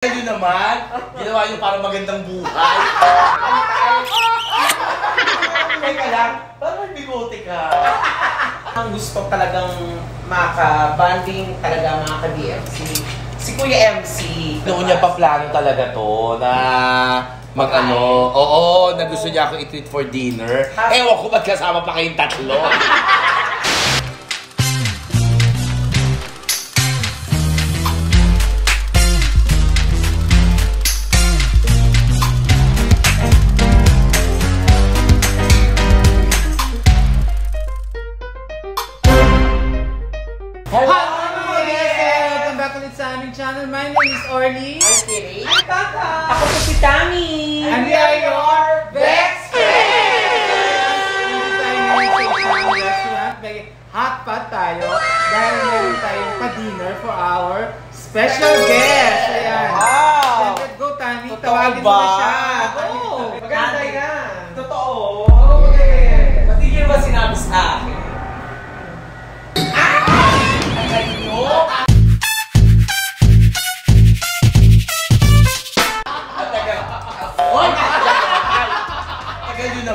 Nyo naman, ginawa nyo para magandang buhay. Teka lang, parang may bigote ka. Ang gusto talagang maka-banding talaga mga ka-DFC, si Kuya MC. Noon niya pa plano talaga to na na gusto niya ako i-treat for dinner. Ewan ko ba't kasama pa kayong tatlo. Channel. My name is Orly. I'm Kiri. I'm Tata. Ako po si Tammy. And we are your best friends! Dito tayo ngayon sa isang restaurant. May hot pot tayo dahil meron tayong pa-dinner for our special guest. Ayan. Wow! Let's go, Tammy. Totoo Tawagin mo ba? na siya. Oo. Maganda yan. Totoo. Oo, maganda yan. Ba't hindi ba sinabi sa akin? Ay, no!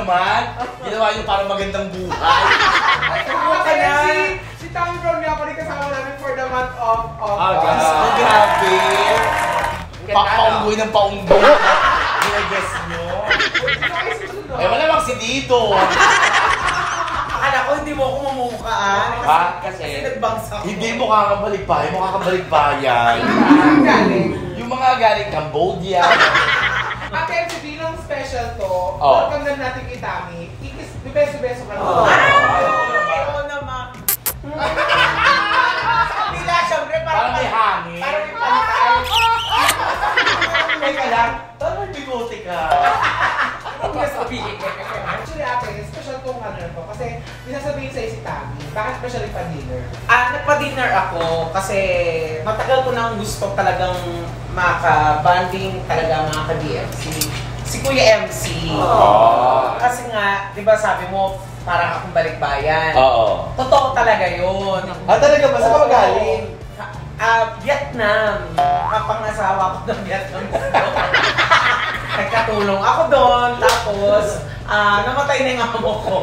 Naman, ginawa nyo para magandang buhay. Si Tommy Brown nga pa rin kasama namin for the month of August. Oh, grabe. Paunggoy ng paunggoy. Gina-guess nyo. Eh, wala bang si Dito. Akala ko hindi mo ako mamukhaan. Ha? Kasi nagbangsa ko. hindi mo kakabalik-bayan, mo kakabalik-bayan. Yung mga galing Cambodia. Ate, MC, bilang special to, Oh. welcome lang natin kay Tammy. Beso-beso ka naman. Oo naman. Sa kabila, syempre, Parang may hangin. Parang may pantay. Teka lang, parang may bigote ka. Ano nga sabihin? Actually, ate, special tong ano to. Kasi, binasabihin sa'yo si Tammy, bakit special yung pa-dinner? Nagpa-dinner ako kasi matagal ko nang gusto talagang maka-banding talaga mga ka-DFC. Si Kuya MC. Kasi nga, di ba sabi mo, parang akong balikbayan. Oo. Totoo talaga yun. Talaga ba? Saan ka magaling? Vietnam. Kapangasawa ko ng Vietnam. Nagkatulong ako doon, tapos namatay na yung amo ko.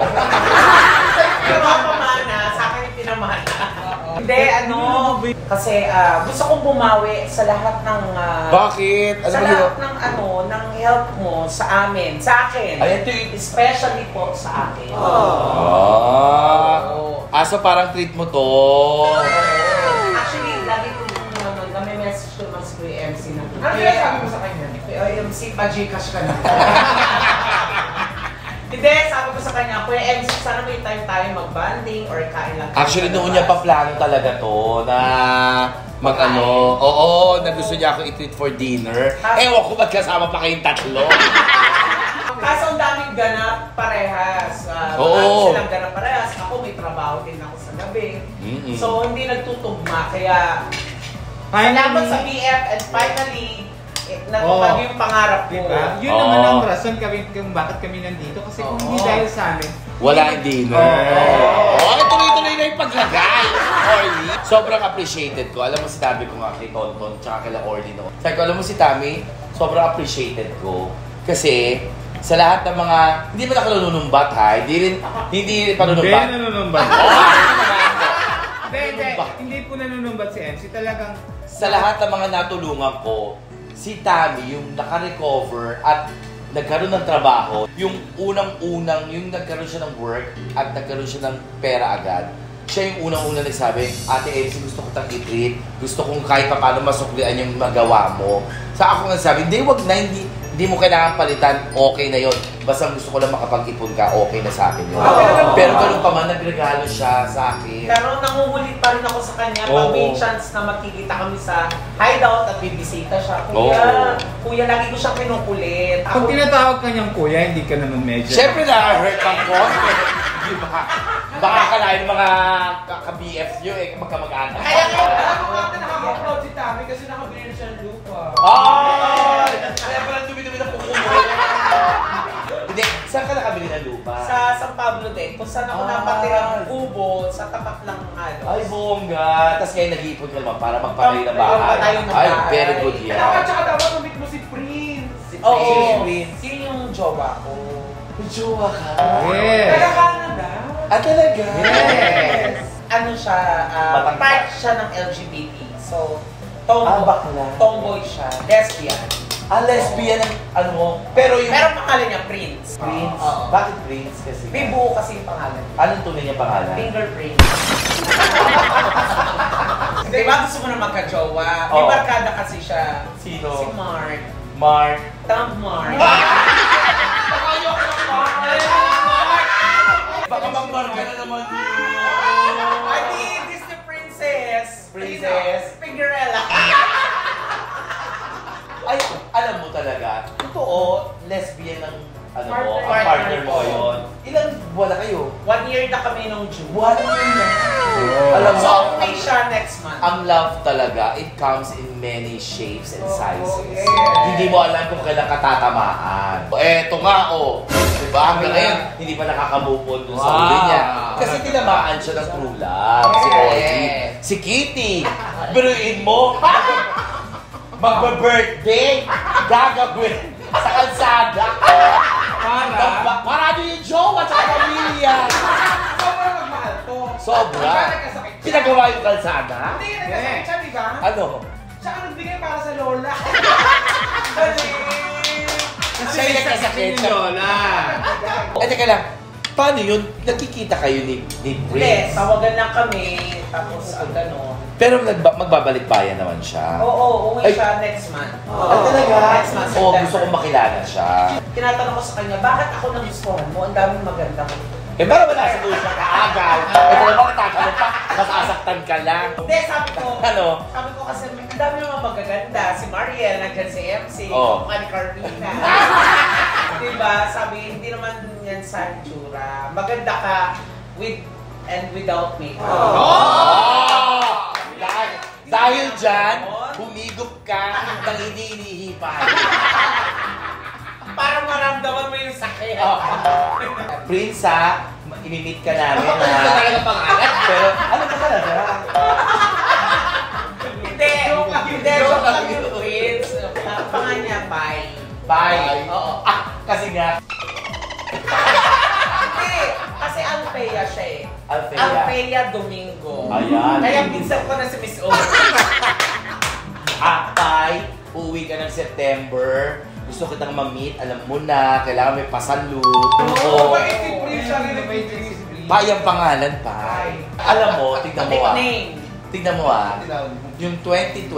Yung mga pamana, sa akin yung pinamana. Hindi, kasi gusto kong bumawi sa lahat ng Bakit? Ano sa ba lahat ng ng help mo sa amin, sa akin. Ay, ito yung... Especially po sa akin. So parang treat mo to. Actually, lagi ko nami-message ko naman si Kuya MC na. Ano kaya sabi mo sa kanya? Kuya MC, pa-Gcash ka na. Hindi, sabi ko sa kanya, Kuya MC, sana may time tayo mag-banding or kain lang. Actually, noon niya pa plano talaga to na na gusto niya ako i-treat for dinner. Ewan ko ba't kasama pa kayong tatlo. Kaso ang daming ganap parehas. Oo. Silang ganap parehas. Ako may trabaho din ako sa gabi. Mm-mm. So, hindi nagtutugma. Kaya, Finally, salamat sa BF and finally, natupad yung pangarap ko. diba? Yun naman ang rason kung bakit kami nandito. Kasi kung hindi dahil sa amin, Wala yung dinner. Tuloy-tuloy na yung paglagay. Orly. Sobrang appreciated ko. Alam mo, sinabi ko nga kay Tonton tsaka kay Orly noon. Sabi ko, alam mo si Tammy, sobrang appreciated ko. Kasi, sa lahat ng mga, hindi ba ako nanunumbat ha? Hindi panunumbat. Hindi nanunumbat. Hindi po nanunumbat si MC. Talagang Sa lahat ng mga natulungan ko, si Tammy yung naka-recover at nagkaroon ng trabaho, yung unang-unang, yung nagkaroon siya ng work at nagkaroon siya ng pera agad. Siya yung unang-unang nagsabi, Ate MC, gusto ko tang i-treat, gusto kong kahit pa paano masuklian yung magawa mo. Sa ako nga sabi, hindi mo kailangan palitan, okay na yon. Basta gusto ko lang makapag-ipon ka, okay na sa akin yun. Pero ganun pa man, nagregalo siya sa akin. Pero nangungulit pa rin ako sa kanya pag may chance na makikita kami sa hideout at bibisita siya. Kuya, lagi ko siyang pinukulit. kung tinatawag ka niyang kuya, hindi ka naman medyo. Siyempre na-hurt ang konti. Di ba? Baka kalahin mga ka-BF nyo magkamag-anak. Kaya nakaka-upload si Tammy kasi nakabili na siya ng lupa. Kaya pala dumi-dumi na kukuha. Hindi, saan ka nakabili ng lupa? Sa sa San Pablo din, kung saan ako napatirang kubo, sa tapat lang halos. Ay, bongga. Tapos ngayon nag-iipon ka naman para magpatayo ng bahay. Ay, very good yan. At saka dapat mamit mo si Prince. Oo, yun yung jowa ko. May jowa ka? Yes. Taga-Canada. Ah, talaga? Yes. Ano siya, Batang- part siya ng LGBT. So, bakla. tomboy siya, lesbian. Ah, lesbian ang ano mo. Pero yung... Pero pangalan niya, Prince. Prince? Oo. Bakit Prince? Kasi... May buo kasi yung pangalan. Anong tunay niya pangalan? Fingerprint. Diba gusto mo na magka-jowa? May Oo. barkada kasi siya. Sino? Si Mark. Mark. Tom Mark. Baka mag-Mark ka na naman. Ay, Disney Princess. Princess. Fingerella. Ay, alam mo talaga, totoo, lesbian ang ano mo, ang Partner. partner mo ngayon. Ilang buwan na kayo? 1 year na kami nung June. 1 year na. Alam mo, So, okay siya next month. ang love talaga, it comes in many shapes and sizes. yes. Hindi mo alam kung kailan ka tatamaan. Eto nga, Diba? Hanggang ngayon, hindi pa nakaka-move on dun sa huli niya. Kasi tinamaan siya ng true love. Si Yes. Audrey. Si Kitty. Biruin mo. Magbe-birthday. Gagawin sa kalsada. Parado yung jowa at saka pamilya. Sobrang magmahal to. Sobra. Nagkasakit siya. Pinagawa yung kalsada? Hindi, nagkasakit siya, di ba? Ano? Siya ang nagbigay para sa lola. Galing. Siya yung nagkasakit Yung siya. Lola. Eh, teka lang. Paano yun? Nagkikita kayo ni Hindi, Prince? tawagan lang kami. Tapos ang gano'n. Pero magbabalik bayan naman siya. Oo, Ay. uwi siya next month. Ah, talaga? Next month, Oo, September. gusto kong makilala siya. Tinatanong ko sa kanya, bakit ako nagustuhan mo? Ang daming maganda ko. Eh, para wala sa doon siya kaagaw. Eh, kung naman natatanong pa, masasaktan ka lang. Hindi, sabi ko, Ano? sabi ko kasi ang dami naman magaganda. Si Mariel, nandyan si MC, Oo. mukha ni Carmina. Diba? Sabi, hindi naman yan sa itsura. Maganda ka with and without makeup. Oh! Dahil dyan, humigop ka ng hindi inihipan. Para maramdaman mo yung sakit. Prince, ha? Imimit ka namin, ha? Ito talaga pangalan. Pero, ano ka talaga? Hindi, hindi, joke lang yung Prince. Ang pangalan niya, Pai. Bye. Oo. Kasi nga, Hindi, kasi Alpea siya eh. Althea. Alpea Domingo. Ayan. Kaya minsan ko na si Miss O. Tay, uuwi ka ng September. Gusto kitang ma-meet. Alam mo na, kailangan may pasalubong. Oo. Pai ang pangalan, Pai. Alam mo, tignan mo ah. Nickname. Tignan mo ah. Yung 2020,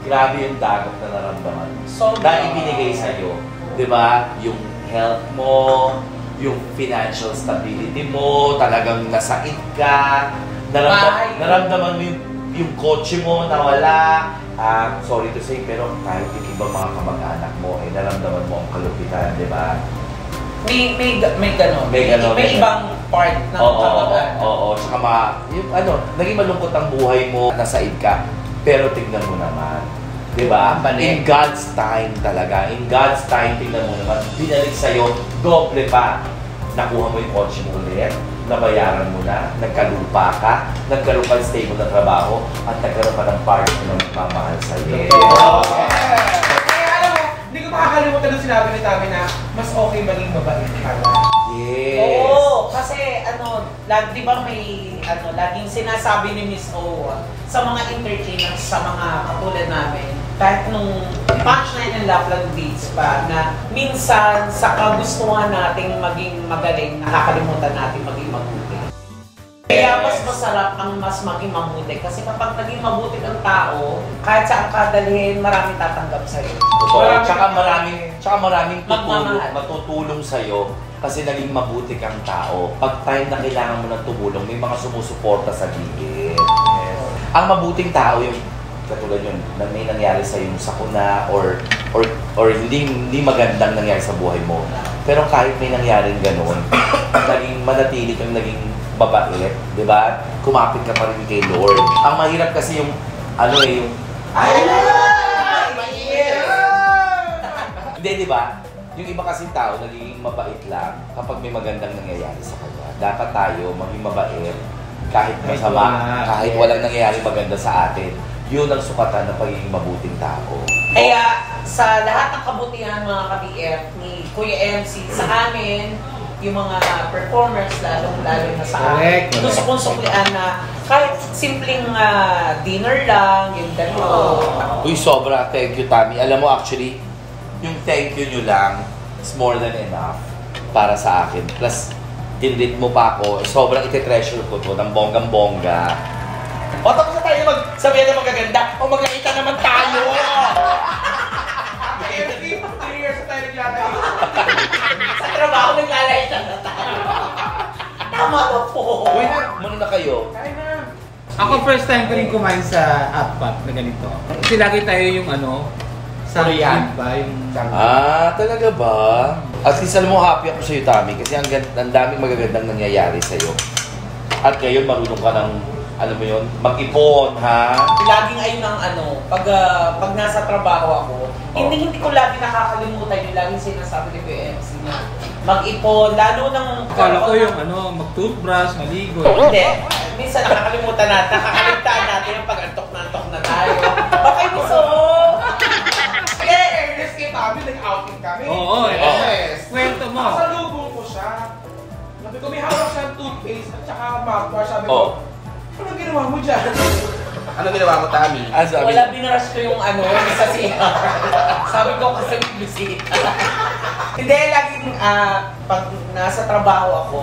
grabe yung dagok na naramdaman mo. Sobra. Na ibinigay sa'yo. Di ba? Yung health mo, yung financial stability mo, talagang nasaid ka, Bahay. naramdaman mo yung kotse mo nawala. Sorry to say, pero kahit yung ibang mga kamag-anak mo, eh naramdaman mo ang kalupitan, di ba? May ganon. May ganon, may May ibang part ng kamag-anak. Oo. Tsaka yung, naging malungkot ang buhay mo, nasaid ka, pero tignan mo naman. Di ba? In God's time talaga. In God's time, tignan mo naman, binalik sa'yo, doble pa. Nakuha mo yung kotse mo ulit, nabayaran mo na, nagkalupa ka, nagkaroon ka ng stable na trabaho, at nagkaroon ka ng partner na magmamahal sa'yo. Kaya alam mo, hindi ko makakalimutan nung sinabi ni Tami na mas okay maging mabait pala. Yes! Oo, kasi di ba may laging sinasabi ni Miss O sa mga entertainers, sa mga katulad namin, kahit nung punchline ng Lapland Beats pa, na minsan sa kagustuhan nating maging magaling, nakakalimutan natin maging mabuti. Kaya mas masarap ang mas maging mabuti. Kasi kapag naging mabuti ang tao, kahit saan ka dalhin, maraming tatanggap sa'yo. Totoo. Tsaka maraming Magmamahal. matutulong sa'yo kasi naging mabuti kang tao. Pag time na kailangan mo ng tumulong, may mga sumusuporta sa gilid. Yes. Ang mabuting tao yung katulad yun, na may nangyari sa yung sakuna or hindi magandang nangyari sa buhay mo. Pero kahit may nangyaring gano'n, naging manatili kang naging babait, di ba? Kumapit ka pa rin kay Lord. Ang mahirap kasi yung yung hindi, di ba? Yung iba kasi tao, nagiging mabait lang kapag may magandang nangyayari sa kanya. Dapat tayo maging mabait kahit masama, kahit walang nangyayari maganda sa atin. Yun ang sukatan ng pagiging mabuting tao. Kaya sa lahat ng kabutihan mga ka-BF ni Kuya MC, sa amin, yung mga performers, lalo na sa amin, gusto kong suklian na kahit simpleng dinner lang, yung dalawa. Uy, sobra. Thank you, Tammy. Alam mo, actually, yung thank you nyo lang is more than enough para sa akin. Plus, tinrit mo pa ako. Sobrang ite-treasure ko to ng bonggang-bongga. O, tapos na tayo magsabihan na magaganda. O, magkakita naman tayo! 3 years na tayo naglalay. Sa trabaho naglalay na tayo. Tama na po. Uy, muna na kayo. Kaya na. Ako first time ko rin kumain sa hot pot na ganito. Kasi lagi tayo yung sa Korean ba? Yung Talaga ba? At least alam mo, happy ako sa'yo, Tammy, kasi ang daming magagandang nangyayari sa'yo. At ngayon, marunong ka ng, alam mo yun, mag-ipon, ha? Laging ayun ang pag nasa trabaho ako, hindi ko lagi nakakalimutan yung laging sinasabi ni Kuya MC na mag-ipon, lalo ng... akala ko yung mag-toothbrush, maligo. Hindi. Minsan nakakalimutan natin, nakakaligtaan natin yung pag-antok na tayo. Okay, gusto mo? Sige, Ernest, kay Tommy, nag-outing kami. Oo, yes. Kwento mo. Nakasalubong ko siya. Sabi ko, may hawak siyang toothpaste at saka mouthwash. Sabi ko, ano ginawa mo dyan? Ano ginawa mo, Tammy? Wala, binarush ko yung sa CR. Sabi ko kasi may bisita. Hindi, laging pag nasa trabaho ako,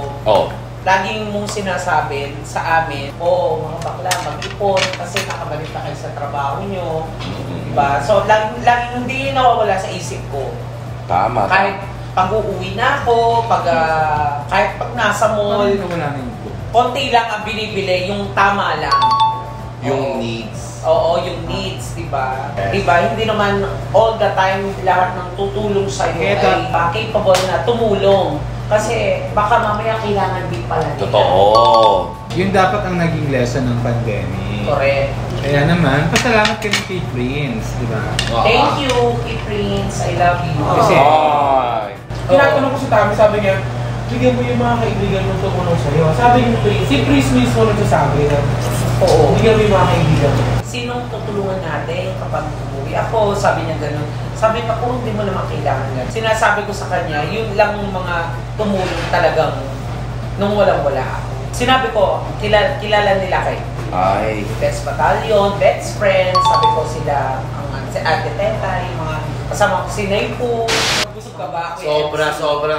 laging mong sinasabi sa amin, mga bakla, mag-ipon kasi nakabalik na kayo sa trabaho nyo. Diba? So, laging hindi nawawala sa isip ko. Tama. Kahit pag-uuwi na ako, kahit pag nasa mall, wala na yung konti lang ang binibili, yung tama lang. Yung needs. Oo, yung needs, diba? Diba, hindi naman all the time lahat ng tutulong sa'yo ay capable na tumulong. Kasi baka mamaya kailangan din pala nila. Totoo. Yun dapat ang naging lesson ng pandemic. Correct. Kaya naman, pasalamat kami kay Prince, di ba? Thank you, kay Prince. I love you. Kasi, Tinatanong ko si Tammy, sabi niya, bigyan mo yung mga kaibigan mo tumulong sa'yo. Sabi ni Prince, si Prince mismo nagsasabi na, Oo. bigyan mo yung mga kaibigan mo. Sinong tutulungan natin kapag umuwi ako? Sabi niya ganun. Sabi niya, hindi mo naman kailangan ganun. Sinasabi ko sa kanya, yun lang yung mga tumulong talagang nung walang-wala ako. Sinabi ko, kilala nila kayo. Ay. Best Battalion, best friends, sabi ko sila, si Ate Teta, yung mga kasama ko si Naipo. Busog ka ba? Sobra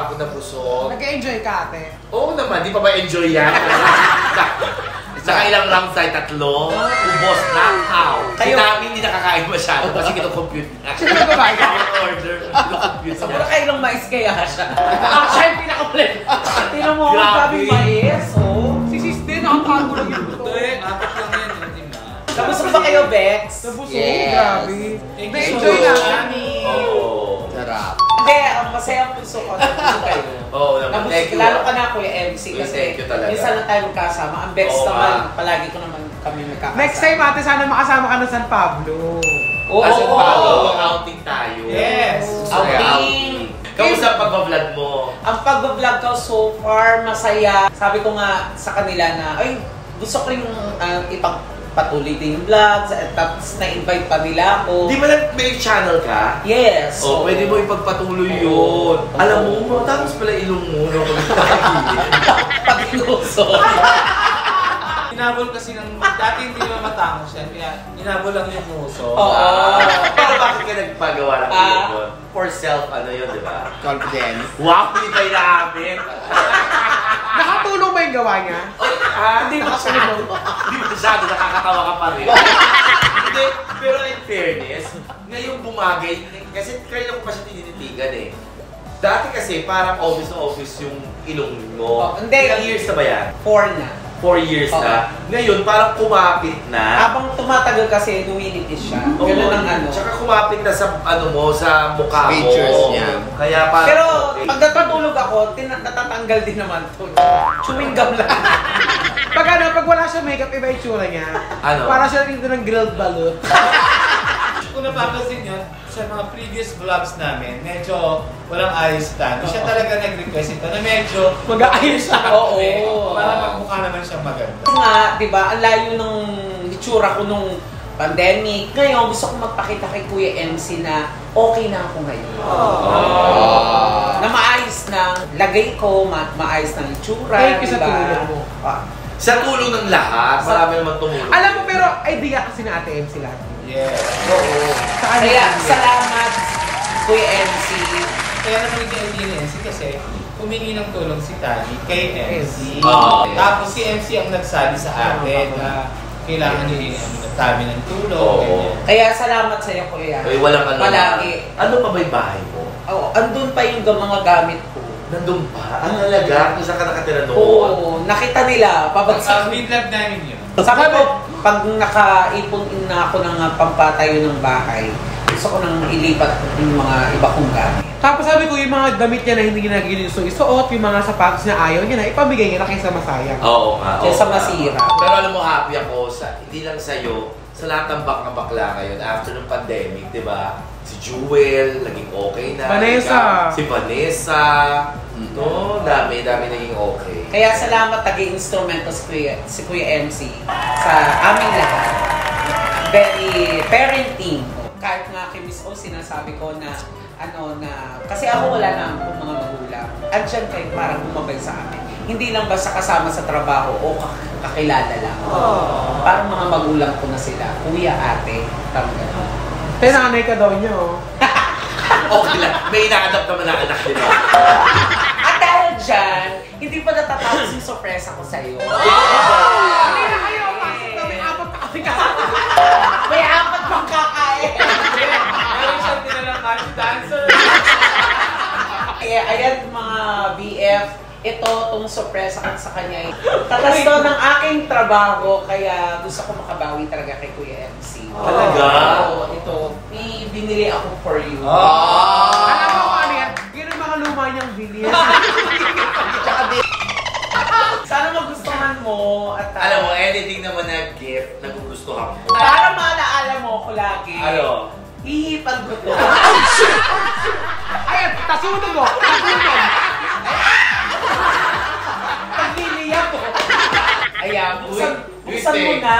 ako nabusog. Nag-enjoy ka, ate? Oo naman, di pa ba enjoy yan? Saka ilang rounds tayo, 3. Ubos, knockout. Si Kayo- Tammy hindi nakakain masyado kasi kino-compute na. Sino nagbabayad? Order, kino-compute Sa niya. mula kayo ng mais kaya siya. Siya yung pinaka-play. Tinan mo, ang Grabe. daming mais, oh. Si Sis din, nakakago lang yung buto. apat lang yan, di ba? Nabusog ba kayo, Bex? Nabusog, Yes. grabe. Thank you Na-enjoy so much. namin. Oo. Sarap. Hindi, ang masaya ang puso ko. Nabusog kayo. Oo naman, thank you. Lalo ka na, Kuya MC, Uy, kasi thank you talaga. minsan lang tayo magkasama. Ang Bex Oo, naman, nga. palagi ko naman kami magkakasama. Next time, ate, sana makasama ka ng San Pablo. Oo, As in, oo, paano, oo. outing tayo. Yes. Outing. Kamusta ang pag-vlog mo? Ang pag-vlog ko so far, masaya. Sabi ko nga sa kanila na, ay, gusto ko rin ipagpatuloy din yung vlogs. At tapos na-invite pa nila ako. Di ba may channel ka? Yes. Oh, pwede mo ipagpatuloy yun. Alam mo, tapos pala ilong mo. Pag-inuso. Hinabol kasi dati hindi naman matangos yan, kaya hinabol lang yung muso. Oo. Pero bakit ka nagpagawa ng Ah. ilong? For self, yun, di ba? Confidence. Wow, hindi tayo namin. Nakatulong ba yung gawa niya? Hindi mo kasi naman. Hindi masyado, nakakatawa ka pa rin. Hindi, pero in fairness, ngayong bumagay, kasi kayo ko pa siya tinititigan eh. Dati kasi parang obvious na obvious yung ilong mo. Oh, hindi. Ilang years na ba yan? 4 na. 4 years na. Ngayon, parang kumapit na. Habang tumatagal kasi, lumilipis siya. Ganun ang ano. Tsaka kumapit na sa mo, sa mukha mo. Features niya. Kaya parang Pero okay. pag natutulog ako, natatanggal din naman to. Chewing gum lang. Pag wala siya makeup, iba itsura niya. Ano? Para siya rin ng grilled balut. Kung napapansin yun, sa mga previous vlogs namin, medyo walang ayos Tani. Siya talaga nag-request ito na medyo mag-aayos siya. Oo. Para magmukha naman siyang maganda. Kasi nga, di ba, ang layo ng itsura ko nung pandemic. Ngayon, gusto ko magpakita kay Kuya MC na okay na ako ngayon. Na maayos na lagay ko, maayos na itsura. Thank you sa diba? tulong mo. Sa tulong ng lahat, marami naman tumulong. Alam mo, pero idea kasi na Ate MC lahat. Yes. Oo. Kaya, salamat, Kuya MC. Kaya naman yung idea ni MC kasi humingi ng tulong si Tani kay MC. Tapos si MC ang nagsabi sa atin na kailangan niya Tani ng tulong. Kaya salamat sa iyo, Kuya. Ay, walang ano. Palagi. Ano pa ba yung bahay mo? Oo, andun pa yung mga gamit ko. Nandun pa? Ang talaga? Kung saan ka nakatira noon? Oo, nakita nila, pabagsak. Midlab namin yun. Sabi ko, pag nakaipon na ako ng pampatayo ng bahay, gusto ko nang ilipat yung mga iba kong gamit. Tapos sabi ko, yung mga damit niya na hindi niya isuot, yung mga sapatos niya ayaw niya na, ipamigay niya na kaysa masayang. Oo nga. Kaysa masira. Pero alam mo, happy ako, hindi lang sa'yo, sa lahat ng bakla ngayon after ng pandemic, di ba? Si Jewel, naging okay na. Vanessa. Si Vanessa. No, dami naging okay. Kaya salamat nag-i-instrumento si Kuya MC sa aming lahat. Very parenting. Kahit nga kay Miss O, sinasabi ko na kasi ako wala na akong mga magulang. Andyan kayo para bumabay sa amin. Hindi lang basta kasama sa trabaho o kakilala lang. Parang mga magulang ko na sila. Kuya, ate, tanggal. Nanay ka daw niya, oh. Okay lang. May ina-adapt naman na anak, di ba? At dahil dyan, hindi pa natatapos yung sorpresa ko sa'yo. Hindi na kayo, pasok na may apat pa kami kasama. May apat pang kakain. Meron siyang tinalang match dancer. Ayan mga BF, ito tong sorpresa ko sa kanya. Tatas to ng aking trabaho, kaya gusto ko makabawi talaga kay Kuya MC. Talaga? Oo, ito. Binili ako for you. Alam mo kung ano yan? Yun ang mga luma niyang bilis. Sana magustuhan mo at Alam mo, anything naman na gift, nagugustuhan ko. para maalaala mo ko lagi. Ano? Hihipan ko to. Ayan, tasunog mo! Tasunog! Pagliliyak ko. Ayan, buksan Uy, mo na.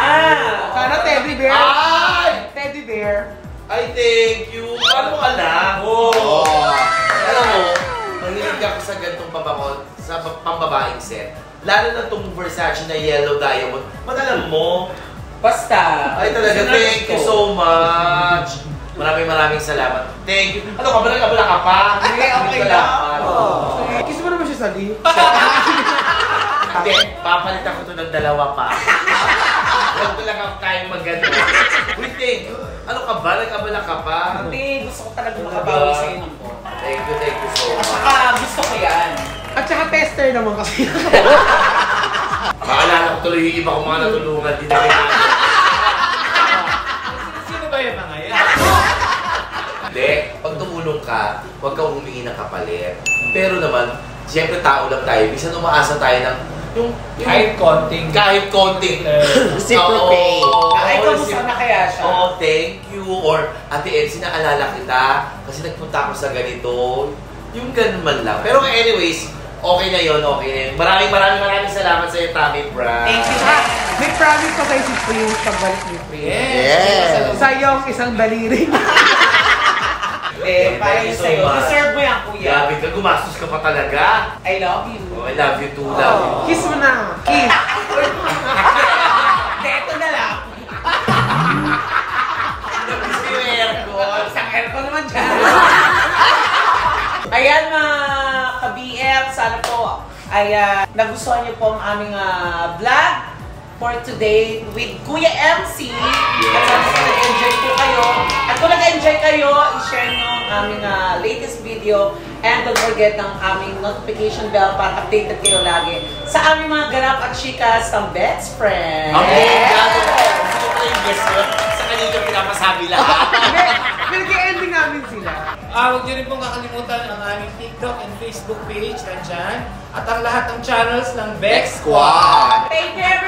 Sana teddy bear. Ay! Teddy bear. Ay, thank you! Paano mo alam? Alam mo, mahilig ako sa gantong pabango, sa pambabaeng set. Lalo na itong Versace na yellow diamond. Alam mo? Basta. Ay talaga, thank you so much! Maraming salamat. Thank you. Ano ka ba? Nagkabala ka pa? Okay lang. Kiss mo naman siya sa lip. Hindi, papalitan ko ito ng dalawa pa. Huwag ko lang ako kayang magano. Uy, thank you. Ano ka ba? Nagkabala ka pa? Hindi, gusto ko talaga makabawi sa'yo ng po. Thank you so much. Gusto ko yan. At saka tester naman kasi. Maalala ko tuloy yung iba kong mga natulungan. Di na Sino ba yung mga yan? Hindi, pag tumulong ka, huwag kang humingi ng kapalit. Pero naman, siyempre tao lang tayo. Minsan umaasa tayo ng Kahit konting. Reciprocate. Ay, Oo, kamusta na kaya siya? Oo, thank you. Or, Ate Elsie, naalala kita kasi nagpunta ako sa ganito. Yung ganun man lang. Pero anyways, okay na yun. Maraming salamat sa iyo, Tommy Brand. Thank you. May promise pa sa'yo si Prince pagbalik ni Prince. Yes. Sayong isang daliri. Parang Thank you so sa'yo. much. Deserve mo yan, kuya. Grabe ka, gumastos ka pa talaga. I love you. Oh, I love you too, love you. Kiss mo na. Kiss. Ito na lang. Miss you, aircon. Isang aircon naman dyan. Ayan mga ka-BF, sana po ay nagustuhan niyo po ang aming vlog for today with Kuya MC. At sana po nag-enjoy po kayo. At kung nag-enjoy kayo, i-share niyo ang aming latest video. And don't forget ng aming notification bell para updated kayo lagi sa aming mga ganap at chikas ng Best Friend. Okay, gusto ko yung guest ko. Sa kanila pinapasabi lahat. Nag-ending namin sila. Huwag niyo rin pong kakalimutan ang aming TikTok and Facebook page nandyan. At ang lahat ng channels ng Bex Squad. Take care